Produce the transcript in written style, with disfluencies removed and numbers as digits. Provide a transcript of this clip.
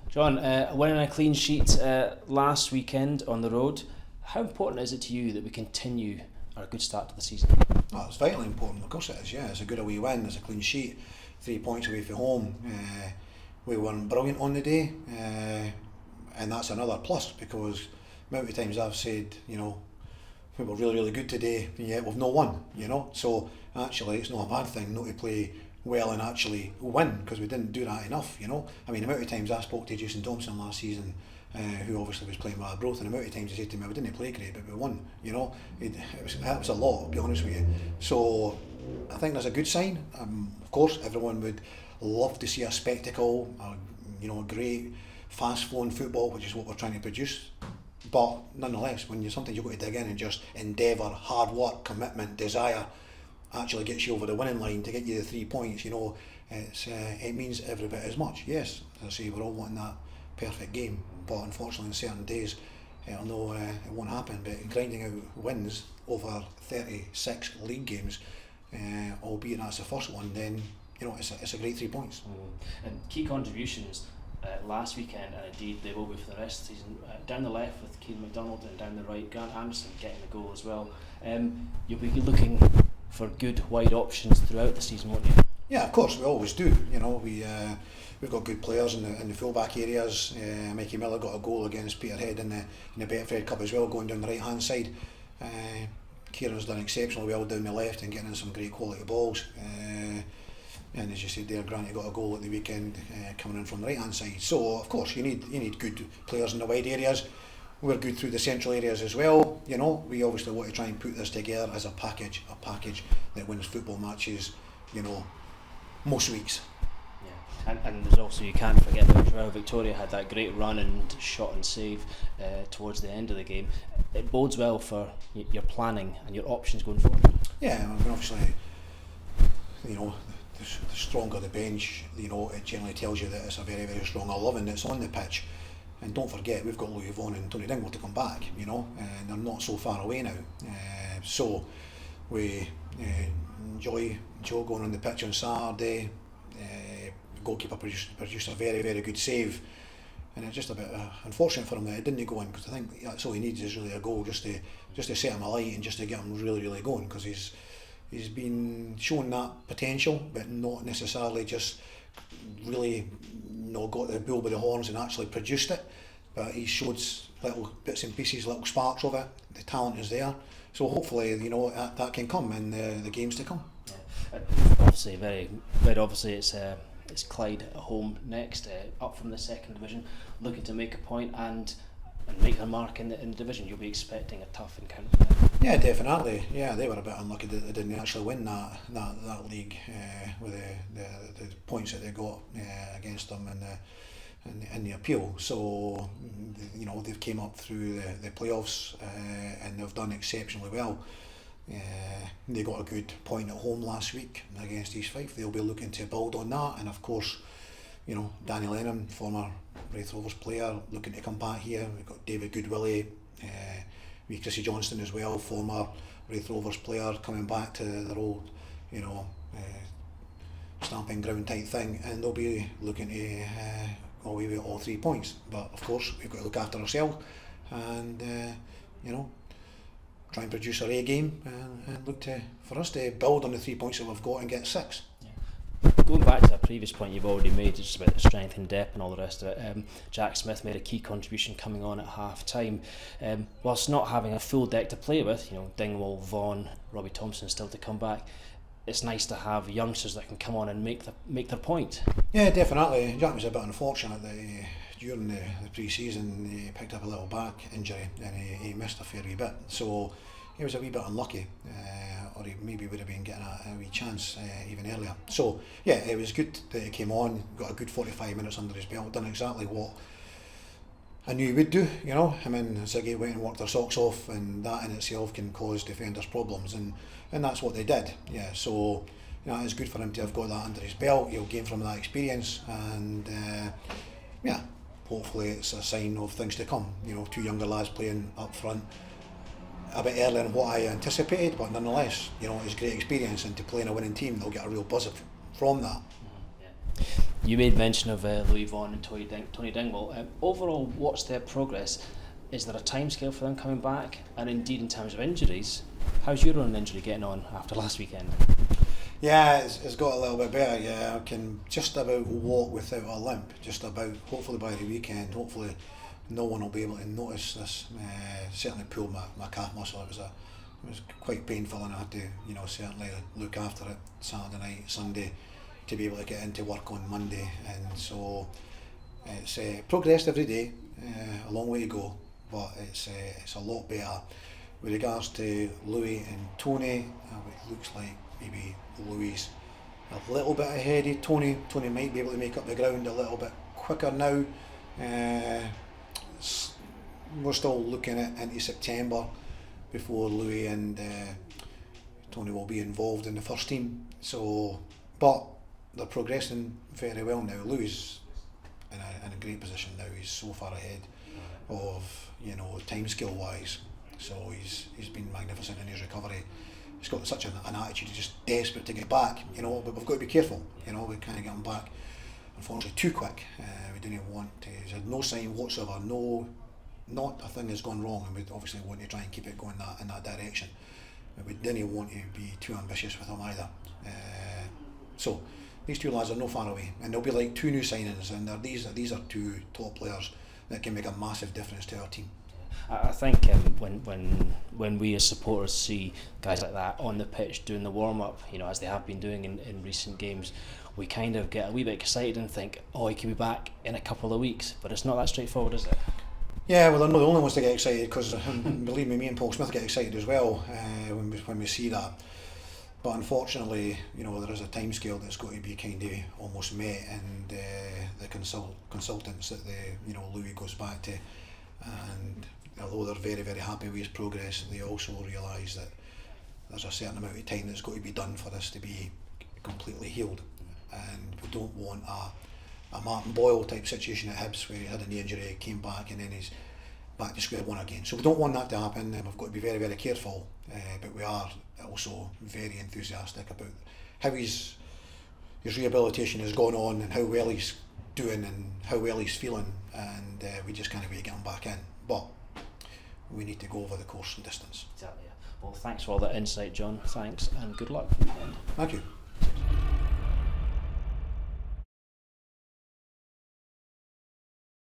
John, winning a clean sheet last weekend on the road, how important is it to you that we continue our good start to the season? Oh, it's vitally important, of course it is, yeah. It's a good away win, it's a clean sheet, 3 points away from home. We weren't brilliant on the day, and that's another plus, because the amount of times I've said, we were really, really good today, and yet we've not won, So actually it's not a bad thing not to play well and actually win, because we didn't do that enough, I mean, the amount of times I spoke to Jason Thompson last season, who obviously was playing with Arbroath, and the amount of times he said to me, we didn't play great, but we won, that was a lot, to be honest with you. So I think that's a good sign. Of course, everyone would love to see a spectacle, great fast-flowing football, which is what we're trying to produce. But nonetheless, when you're something you've got to dig in and just endeavour, hard work, commitment, desire, actually gets you over the winning line to get you the 3 points, it means every bit as much. Yes, as I say, we're all wanting that perfect game, but unfortunately on certain days it won't happen. But grinding out wins over 36 league games, albeit that's the first one, then it's a great 3 points. And key contributions last weekend, and indeed they will be for the rest of the season. Down the left with Keane McDonald, and down the right Grant Anderson getting the goal as well. You'll be looking for good wide options throughout the season, won't you? Yeah, of course, we always do. We've got good players in the full-back areas. Mikey Miller got a goal against Peterhead in the Betfred Cup as well, going down the right-hand side. Kieran's done exceptionally well down the left and getting in some great quality balls. And as you said there, Granny got a goal at the weekend coming in from the right-hand side. So, of course, you need good players in the wide areas. We're good through the central areas as well. We obviously want to try and put this together as a package that wins football matches, most weeks. Yeah, and there's also, you can't forget that Royal Victoria had that great run and shot and save towards the end of the game. It bodes well for your planning and your options going forward. Yeah, I mean, obviously, the stronger the bench, it generally tells you that it's a very, very strong 11 that's on the pitch. And don't forget, we've got Louis Vaughan and Tony Dingwall to come back, and they're not so far away now. So we enjoy Joe going on the pitch on Saturday. Goalkeeper produced a very, very good save, and it's just a bit unfortunate for him that it didn't go in, because I think that's all he needs is really a goal just to set him alight and just to get him really, really going, because he's been showing that potential, but not necessarily just really got the bull by the horns and actually produced it. But he showed little bits and pieces, little sparks of it. The talent is there, so hopefully that can come in the games to come. Yeah. Obviously, very, very obviously, it's Clyde at home next, up from the second division, looking to make a point and make their mark in the division. You'll be expecting a tough encounter for them. Yeah, definitely. Yeah, they were a bit unlucky that they didn't actually win that league with the points that they got against them in the appeal. So they've came up through the playoffs and they've done exceptionally well. They got a good point at home last week against East Fife. They'll be looking to build on that, and of course, Danny Lennon, former Raith Rovers player, looking to come back here. We've got David Goodwillie, with Chrissy Johnston as well, former Raith Rovers player, coming back to their old, stamping ground type thing, and they'll be looking to go away with all 3 points. But of course, we've got to look after ourselves and try and produce our A game and look for us to build on the 3 points that we've got and get 6. Going back to a previous point you've already made, just about the strength and depth and all the rest of it, Jack Smith made a key contribution coming on at half time. Whilst not having a full deck to play with, Dingwall, Vaughan, Robbie Thompson still to come back, it's nice to have youngsters that can come on and make their point. Yeah, definitely. Jack was a bit unfortunate that during the pre-season he picked up a little back injury and he missed a fair wee bit. So he was a wee bit unlucky, or he maybe would have been getting a wee chance even earlier. So yeah, it was good that he came on, got a good 45 minutes under his belt, done exactly what I knew he would do. Him and Ziggy went and worked their socks off, and that in itself can cause defenders problems, and that's what they did. Yeah, so it's good for him to have got that under his belt. He'll gain from that experience, and hopefully it's a sign of things to come. 2 younger lads playing up front a bit earlier than what I anticipated, but nonetheless, it's great experience, and to play in a winning team, they'll get a real buzz from that. You made mention of Louis Vaughan and Tony Dingwall. Overall, what's their progress? Is there a timescale for them coming back? And indeed, in terms of injuries, how's your own injury getting on after last weekend? Yeah, it's got a little bit better. Yeah, I can just about walk without a limp. Just about. Hopefully by the weekend, hopefully no one will be able to notice this. Certainly pulled my calf muscle. It was quite painful, and I had to, certainly look after it Saturday night, Sunday, to be able to get into work on Monday. And so it's progressed every day. A long way to go, but it's a lot better. With regards to Louis and Tony, it looks like maybe Louis a little bit ahead of Tony. Tony might be able to make up the ground a little bit quicker now. We're still looking into September before Louis and Tony will be involved in the first team. So, but they're progressing very well now. Louis in a great position now. He's so far ahead of time scale wise. So he's been magnificent in his recovery. He's got such an attitude, he's just desperate to get back, but we've got to be careful, we kind of get him back, unfortunately, too quick. We didn't want to, he's had no sign whatsoever, not a thing has gone wrong, and we obviously want to try and keep it going in that direction. But we didn't want to be too ambitious with him either. So these two lads are no far away, and they'll be like two new signings, and these are two top players that can make a massive difference to our team. I think when we as supporters see guys like that on the pitch doing the warm-up, as they have been doing in recent games, we kind of get a wee bit excited and think, oh, he can be back in a couple of weeks. But it's not that straightforward, is it? Yeah, well, they're not the only ones to get excited, because believe me and Paul Smith get excited as well when we see that. But unfortunately, there is a timescale that's got to be kind of almost met, and the consultants that Louis goes back to, and although they're very, very happy with his progress, they also realise that there's a certain amount of time that's got to be done for this to be completely healed. And we don't want a Martin Boyle type situation at Hibs where he had a knee injury, came back, and then he's back to square one again. So we don't want that to happen, and we've got to be very, very careful, but we are also very enthusiastic about how his rehabilitation has gone on, and how well he's doing, and how well he's feeling, and we just can't wait to get him back in. But we need to go over the course and distance. Exactly. Well, thanks for all that insight, John. Thanks, and good luck. Thank you.